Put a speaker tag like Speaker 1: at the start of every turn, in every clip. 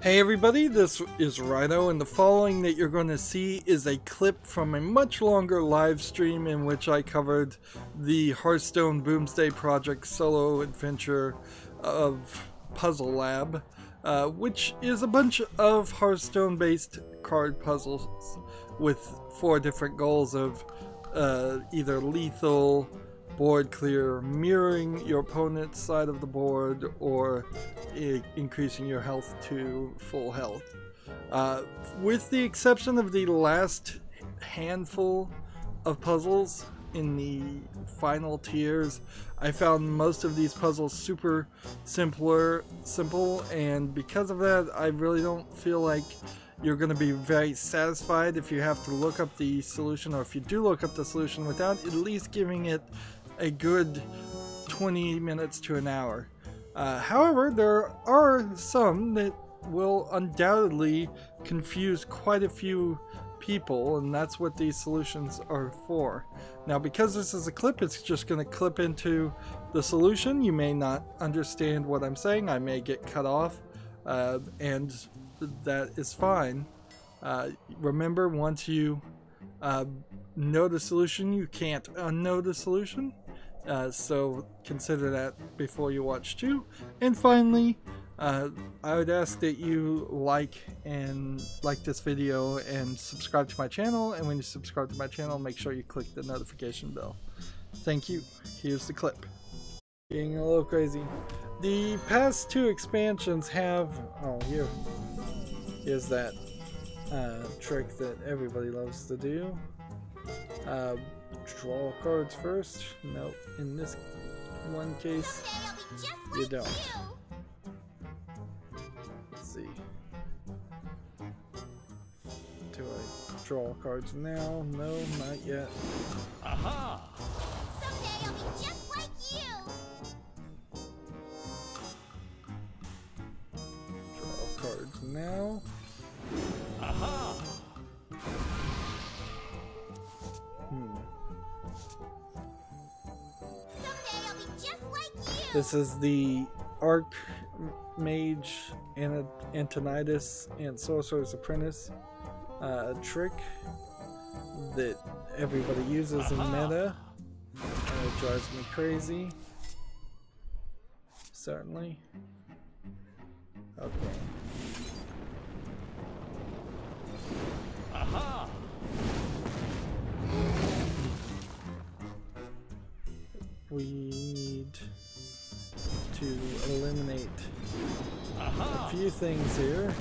Speaker 1: Hey everybody, this is Rydo, and the following that you're going to see is a clip from a much longer live stream in which I covered the Hearthstone Boomsday Project solo adventure of Puzzle Lab, which is a bunch of Hearthstone based card puzzles with 4 different goals of either lethal, board clear, mirroring your opponent's side of the board, or increasing your health to full health. With the exception of the last handful of puzzles in the final tiers, I found most of these puzzles super simple, and because of that, I really don't feel like you're going to be very satisfied if you have to look up the solution, or if you do look up the solution without at least giving it a good 20 minutes to an hour. However, there are some that will undoubtedly confuse quite a few people, and that's what these solutions are for. Now, because this is a clip, it's just going to clip into the solution. You may not understand what I'm saying. I may get cut off, and that is fine. Remember, once you know the solution, you can't unknow the solution. So consider that before you watch too. And finally, I would ask that you like this video and subscribe to my channel. And when you subscribe to my channel, make sure you click the notification bell. Thank you. Here's the clip. Being a little crazy. The past 2 expansions have, here's that trick that everybody loves to do. Draw cards first. Nope. In this one case, you don't. Let's see. Do I draw cards now? No, not yet.
Speaker 2: Aha! Someday I'll be just like you.
Speaker 1: Draw cards now.
Speaker 2: Aha!
Speaker 1: This is the Archmage, Antonidas, and Sorcerer's Apprentice trick that everybody uses in meta, and it drives me crazy. Certainly. Okay.
Speaker 2: Aha!
Speaker 1: We need to eliminate a few things here.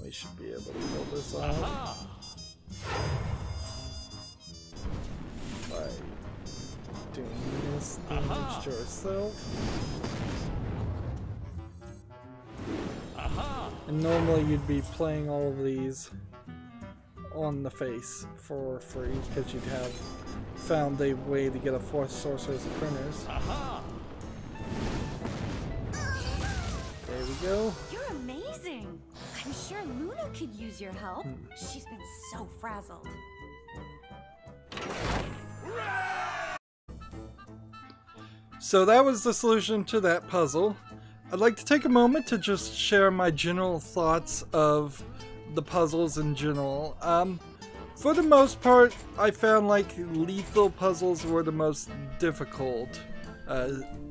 Speaker 1: We should be able to pull this off by doing this damage to ourselves. And normally you'd be playing all of these on the face for free because you'd have found a way to get a 4th Sorcerer's Apprentice. There we go.
Speaker 3: You're amazing. I'm sure Luna could use your help. She's been so frazzled.
Speaker 1: So that was the solution to that puzzle. I'd like to take a moment to just share my general thoughts of the puzzles in general. For the most part, I found like lethal puzzles were the most difficult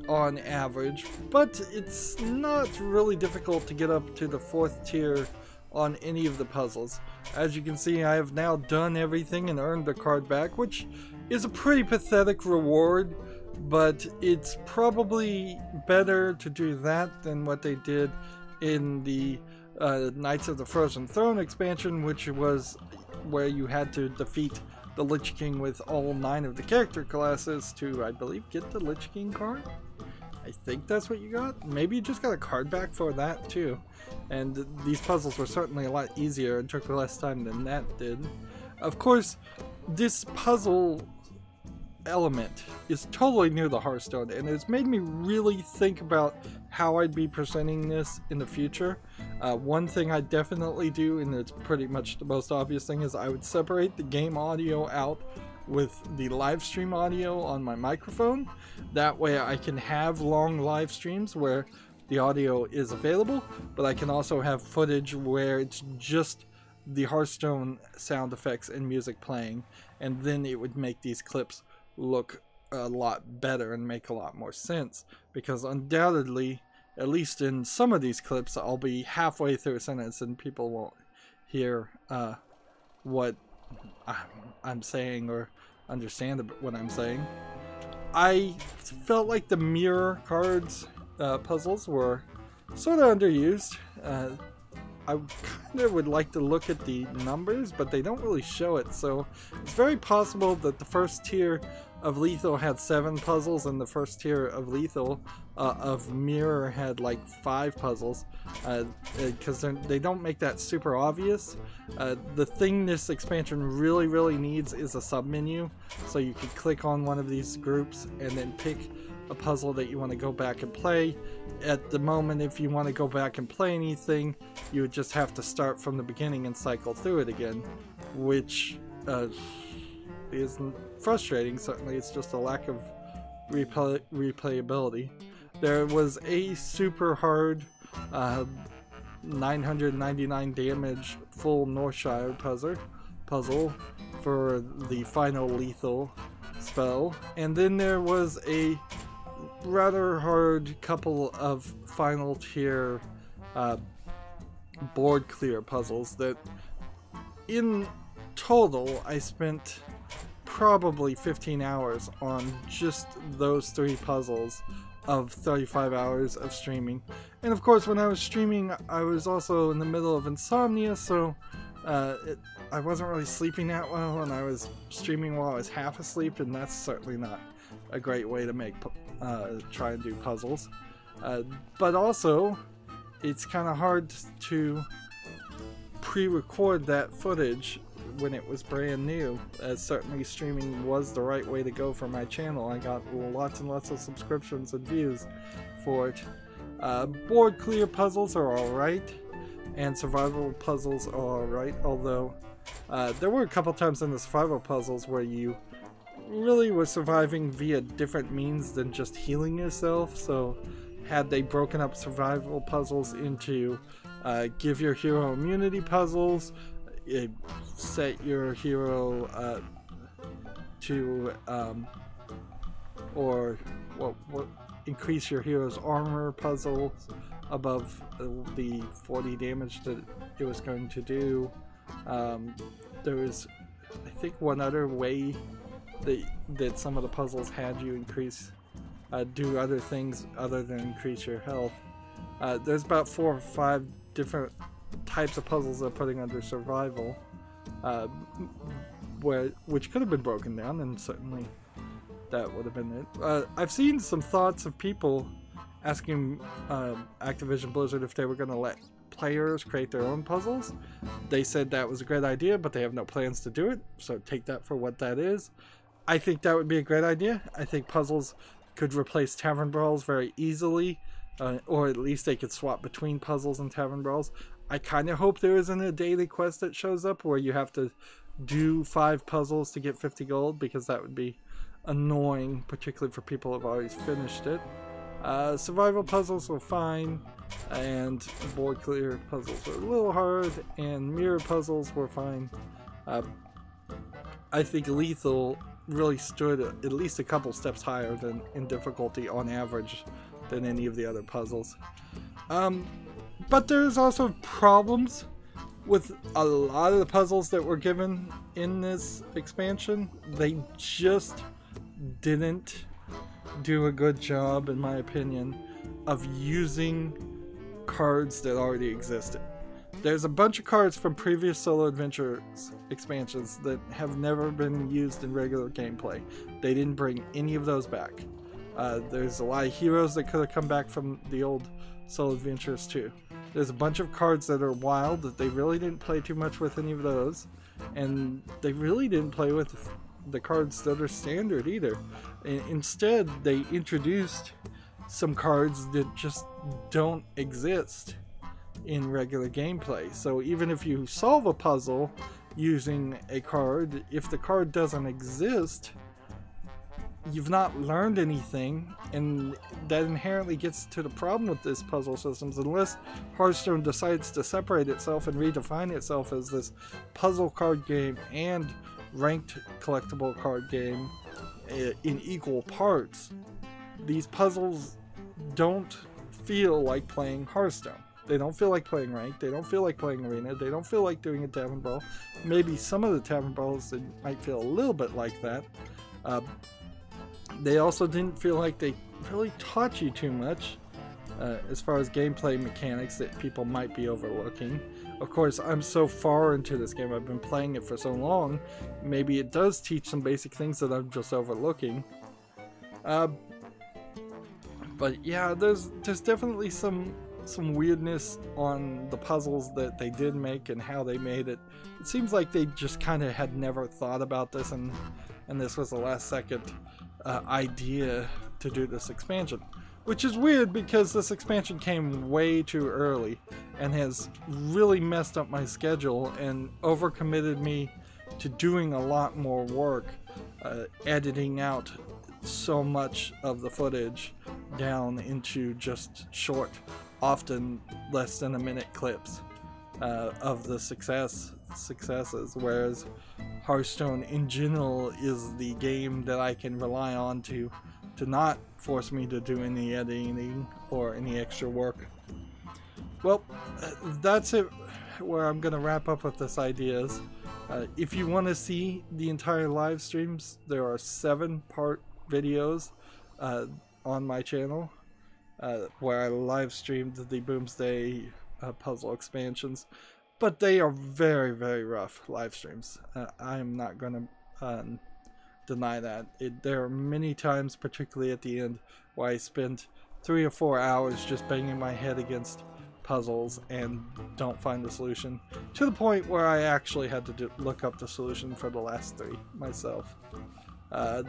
Speaker 1: on average, but it's not really difficult to get up to the 4th tier on any of the puzzles. As you can see, I have now done everything and earned the card back, which is a pretty pathetic reward, but it's probably better to do that than what they did in the Knights of the Frozen Throne expansion, which was where you had to defeat the Lich King with all 9 of the character classes to, I believe, get the Lich King card. I think that's what you got. Maybe you just got a card back for that too. And these puzzles were certainly a lot easier and took less time than that did. Of course, this puzzle element is totally new to Hearthstone, and it's made me really think about how I'd be presenting this in the future. One thing I definitely do, and it's pretty much the most obvious thing, is I would separate the game audio out with the live stream audio on my microphone. That way I can have long live streams where the audio is available, but I can also have footage where it's just the Hearthstone sound effects and music playing, and then it would make these clips look a lot better and make a lot more sense, because undoubtedly, at least in some of these clips, I'll be halfway through a sentence and people won't hear what I'm saying or understand what I'm saying. I felt like the mirror cards puzzles were sort of underused. I kind of would like to look at the numbers, but they don't really show it, so it's very possible that the first tier of Lethal had 7 puzzles and the first tier of Lethal of Mirror had like 5 puzzles, because they don't make that super obvious. The thing this expansion really needs is a submenu, so you can click on one of these groups and then pick a puzzle that you want to go back and play. At the moment, if you want to go back and play anything, you would just have to start from the beginning and cycle through it again, which is frustrating. Certainly, it's just a lack of replayability. There was a super hard 999 damage full Northshire puzzle for the final Lethal spell, and then there was a rather hard couple of final tier board clear puzzles that in total I spent probably 15 hours on just those 3 puzzles of 35 hours of streaming. And of course, when I was streaming, I was also in the middle of insomnia, so I wasn't really sleeping that well, and I was streaming while I was half asleep, and that's certainly not a great way to make try and do puzzles. But also, it's kind of hard to pre-record that footage when it was brand new, as certainly streaming was the right way to go for my channel. I got lots and lots of subscriptions and views for it. Board clear puzzles are alright, and survival puzzles are alright, although there were a couple times in the survival puzzles where you really were surviving via different means than just healing yourself. So had they broken up survival puzzles into give your hero immunity puzzles, set your hero to or what increase your hero's armor puzzle above the 40 damage that it was going to do. There was, I think, one other way that some of the puzzles had you increase do other things other than increase your health. There's about 4 or 5 different types of puzzles they're putting under survival, which could have been broken down, and certainly that would have been it. I've seen some thoughts of people asking Activision Blizzard if they were going to let players create their own puzzles. They said that was a great idea, but they have no plans to do it, so take that for what that is. I think that would be a great idea. I think puzzles could replace tavern brawls very easily, or at least they could swap between puzzles and tavern brawls. I kind of hope there isn't a daily quest that shows up where you have to do 5 puzzles to get 50 gold, because that would be annoying, particularly for people who have already finished it. Survival puzzles were fine, and board clear puzzles were a little hard, and mirror puzzles were fine. I think Lethal really stood at least a couple steps higher than in difficulty on average than any of the other puzzles. But there's also problems with a lot of the puzzles that were given in this expansion. They just didn't do a good job, in my opinion, of using cards that already existed. There's a bunch of cards from previous Solo Adventures expansions that have never been used in regular gameplay. They didn't bring any of those back. There's a lot of heroes that could have come back from the old Solo Adventures too. There's a bunch of cards that are wild that they really didn't play too much with any of those, and they really didn't play with the cards that are standard either. Instead, they introduced some cards that just don't exist in regular gameplay. So even if you solve a puzzle using a card. If the card doesn't exist, you've not learned anything, and that inherently gets to the problem with this puzzle systems. Unless Hearthstone decides to separate itself and redefine itself as this puzzle card game and ranked collectible card game in equal parts, these puzzles don't feel like playing Hearthstone. They don't feel like playing ranked, they don't feel like playing arena, they don't feel like doing a tavern brawl. Maybe some of the tavern brawls might feel a little bit like that. They also didn't feel like they really taught you too much as far as gameplay mechanics that people might be overlooking. Of course, I'm so far into this game, I've been playing it for so long, maybe it does teach some basic things that I'm just overlooking. But yeah, there's definitely some weirdness on the puzzles that they did make and how they made it. It seems like they just kind of had never thought about this, and this was the last second idea to do this expansion. Which is weird because this expansion came way too early and has really messed up my schedule and overcommitted me to doing a lot more work, editing out so much of the footage down into just short, often less than a minute clips of the successes, whereas Hearthstone in general is the game that I can rely on to not force me to do any editing or any extra work. Well, that's it where I'm gonna wrap up with this ideas. If you want to see the entire live streams, there are 7-part videos on my channel where I live streamed the Boomsday puzzle expansions, but they are very, very rough live streams. I am not going to deny that. There are many times, particularly at the end, where I spend 3 or 4 hours just banging my head against puzzles and don't find the solution, to the point where I actually had to look up the solution for the last 3 myself.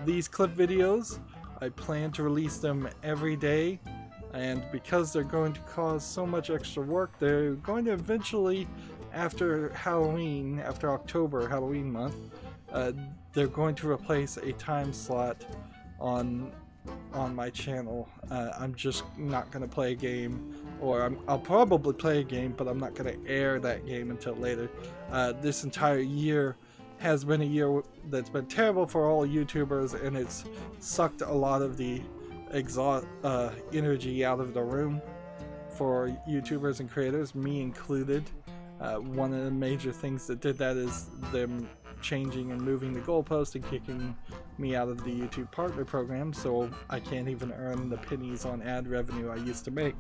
Speaker 1: These clip videos, I plan to release them every day, and because they're going to cause so much extra work, they're going to eventually, after Halloween, after October, Halloween month, they're going to replace a time slot on my channel. I'm just not going to play a game, or I'll probably play a game, but I'm not going to air that game until later. This entire year has been a year that's been terrible for all YouTubers, and it's sucked a lot of the energy out of the room for YouTubers and creators, me included. One of the major things that did that is them changing and moving the goalpost and kicking me out of the YouTube partner program, so I can't even earn the pennies on ad revenue I used to make.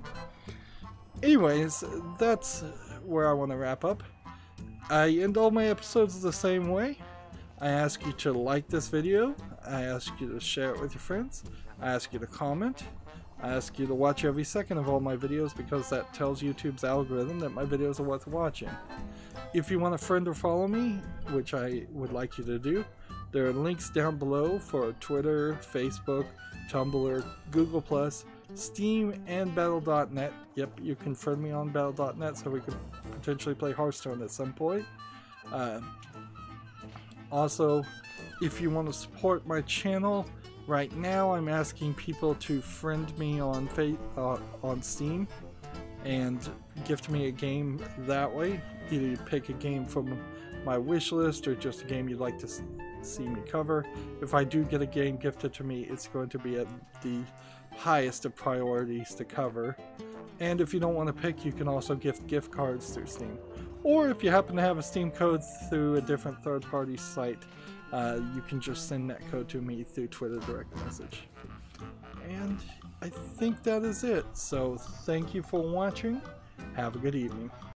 Speaker 1: Anyways, that's where I want to wrap up. I end all my episodes the same way. I ask you to like this video, I ask you to share it with your friends, I ask you to comment, I ask you to watch every second of all my videos, because that tells YouTube's algorithm that my videos are worth watching. If you want to friend or follow me, which I would like you to do, there are links down below for Twitter, Facebook, Tumblr, Google+, Steam, and Battle.net. Yep, you can friend me on Battle.net so we could potentially play Hearthstone at some point. Also, if you want to support my channel, right now I'm asking people to friend me on Steam and gift me a game that way. Either you pick a game from my wish list or just a game you'd like to see me cover. If I do get a game gifted to me, it's going to be at the highest of priorities to cover. And if you don't want to pick, you can also gift cards through Steam. Or if you happen to have a Steam code through a different third-party site, you can just send that code to me through Twitter direct message. And I think that is it. So thank you for watching. Have a good evening.